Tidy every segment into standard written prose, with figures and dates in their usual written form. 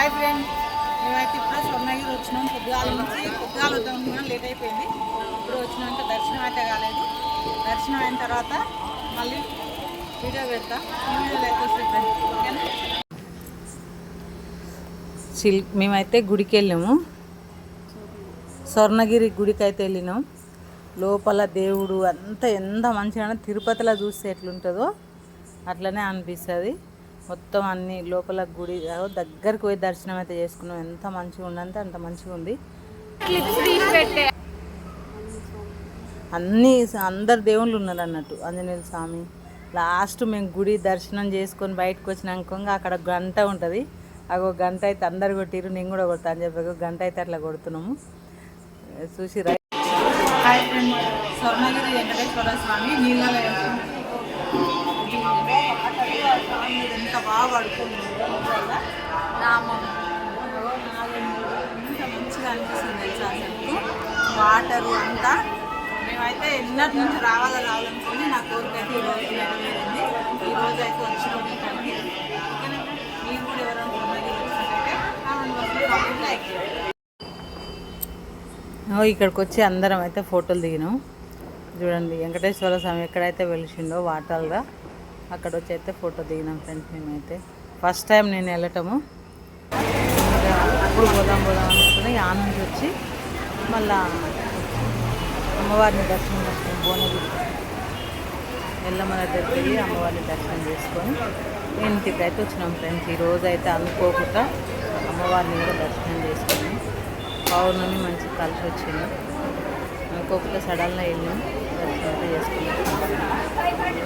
Hi friend, మేమైతే ఇప్పుడు స్వర్ణగిరి వచ్చినాం. పొద్దుగాల నుంచి పొద్దుగాల వద్దాం లేట్ అయిపోయింది. ఇప్పుడు వచ్చినాం, ఇంకా దర్శనం అయితే కాలేదు. దర్శనం అయిన తర్వాత మళ్ళీ వీడియో పెడతా. ఈ వీడియోలో అయితే వస్తుంది ఫ్రెండ్, ఓకేనా? మేమైతే గుడికి వెళ్ళాము. స్వర్ణగిరి గుడికి అయితే వెళ్ళినాం. లోపల దేవుడు అంతా ఎంత మంచిగా తిరుపతిలో చూస్తే ఎట్లుంటుందో అట్లనే అనిపిస్తుంది. మొత్తం అన్ని లోపల గుడి దగ్గరికి పోయి దర్శనం అయితే చేసుకున్నాం. ఎంత మంచిగా ఉందంటే అంత మంచిగా ఉంది. అందరు దేవుళ్ళు ఉన్నారు అన్నట్టు. ఆంజనేయ స్వామి లాస్ట్ మేము గుడి దర్శనం చేసుకొని బయటకు వచ్చినాక అక్కడ గంట ఉంటుంది. అగో గంట అయితే అందరు కొట్టిరు, నేను కూడా కొడతా అని చెప్పి గంట అయితే అట్లా కొడుతున్నాము. చూసి స్వర్ణగిరి వెంకటేశ్వర స్వామి నీళ్ళలో ఎంత బాగా పడుతుంది. ఎంత మంచిగా అనిపిస్తుంది తెలుసా అసలు. వాటరు అంతా మేమైతే ఎన్నటి నుంచి రావాలనుకుని నా కోరిక అయితే ఈరోజు నెరవేరింది. ఈరోజు అయితే వచ్చినాము ఇక్కడికి. మీరు కూడా ఎవరైనా స్వర్ణగిరి వచ్చినట్టయితే లైక్ చేయండి. ఇక్కడికి వచ్చి అందరం అయితే ఫోటోలు దిగినాం. చూడండి వెంకటేశ్వర స్వామి ఎక్కడైతే వెలిసిండో వాటర్గా అక్కడ వచ్చి అయితే ఫోటో దిగినాం ఫ్రెండ్స్. మేమైతే ఫస్ట్ టైం నేను వెళ్ళటము. అప్పుడు పోదాం అనుకుని ఆనంది వచ్చి మళ్ళా అమ్మవారిని దర్శనం చేసుకుని భువనగిరి ఎల్లమ్మ దగ్గరికి వెళ్ళి అమ్మవారిని దర్శనం చేసుకొని ఇంటికి అయితే వచ్చినాం ఫ్రెండ్స్. ఈరోజు అయితే అనుకోకుండా అమ్మవారిని కూడా దర్శనం చేసుకుని పౌర్ణమి మంచి కలిసి వచ్చింది. అనుకోకుండా సడన్గా వెళ్ళాం, దర్శనం అయితే చేసుకున్నాం.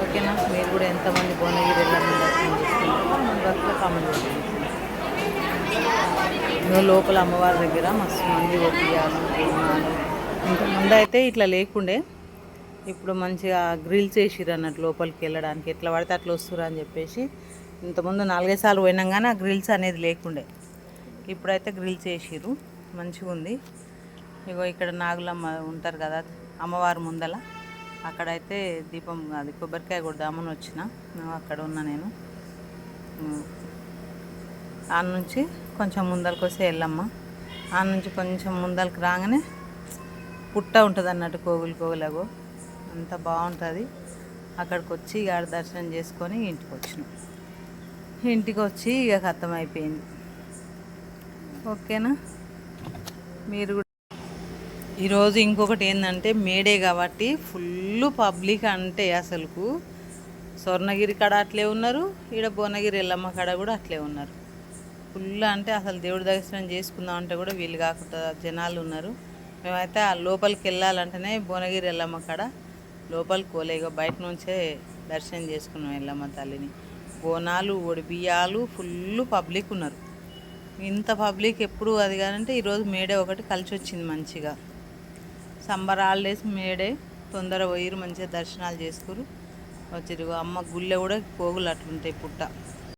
ఓకేనా? మీరు కూడా ఎంతమంది భువనగిరి ఎల్లమ్మ దర్శనం చేసుకున్నారో మన భక్తులు కామెంట్ చేయండి. లోపల అమ్మవారి దగ్గర మస్తు మంది ఒప్పియాలు బోనాలు. ఇంతకుముందు అయితే ఇట్లా లేకుండే, ఇప్పుడు మంచిగా గ్రిల్స్ వేసిర్రు అన్నట్టు లోపలికి వెళ్ళడానికి. ఎట్లా పడితే అట్లా వస్తురు అని చెప్పేసి ఇంతకుముందు 4-5 సార్లు పోయినాం కానీ ఆ గ్రిల్స్ అనేది లేకుండే. ఇప్పుడైతే గ్రిల్స్ వేసిర్రు, మంచిగా ఉంది. ఇగో ఇక్కడ నాగులమ్మ ఉంటారు కదా అమ్మవారి ముందల, అక్కడైతే దీపం అది కొబ్బరికాయ కొడదామని వచ్చిన. అక్కడ ఉన్నా నేను. ఆ నుంచి కొంచెం ముందరకు వస్తే వెళ్ళమ్మ, ఆ నుంచి కొంచెం ముందరకు రాగానే పుట్ట ఉంటుంది అన్నట్టు, కోగులగో అంత బాగుంటుంది. అక్కడికి వచ్చి ఇక దర్శనం చేసుకొని ఇంటికి వచ్చినాం. ఇంటికి వచ్చి ఇక ఖతం అయిపోయింది. ఓకేనా? మీరు కూడా ఈరోజు ఇంకొకటి ఏంటంటే మేడే కాబట్టి ఫుల్ పబ్లిక్. అంటే అసలుకు స్వర్ణగిరి కాడ అట్లే ఉన్నారు, ఈడ భువనగిరి ఎల్లమ్మ కాడ కూడా అట్లే ఉన్నారు. ఫుల్ అంటే అసలు దేవుడి దర్శనం చేసుకుందాం అంటే కూడా వీలు కాకుండా జనాలు ఉన్నారు. మేమైతే ఆ లోపలికి వెళ్ళాలంటేనే భువనగిరి ఎల్లమ్మ కాడ లోపలికి పోలేగో బయట నుంచే దర్శనం చేసుకున్నాం ఎల్లమ్మ తల్లిని. బోనాలు ఒడిబియ్యాలు ఫుల్ పబ్లిక్ ఉన్నారు. ఇంత పబ్లిక్ ఎప్పుడు అది కాదంటే ఈరోజు మేడే ఒకటి కలిసి వచ్చింది మంచిగా. సంబర్ హాలిడేస్ మేడే తొందర పోయిరు, మంచిగా దర్శనాలు చేసుకురు వచ్చిరు. అమ్మ గుళ్ళె కూడా పోగులు అట్లుంటాయి పుట్ట.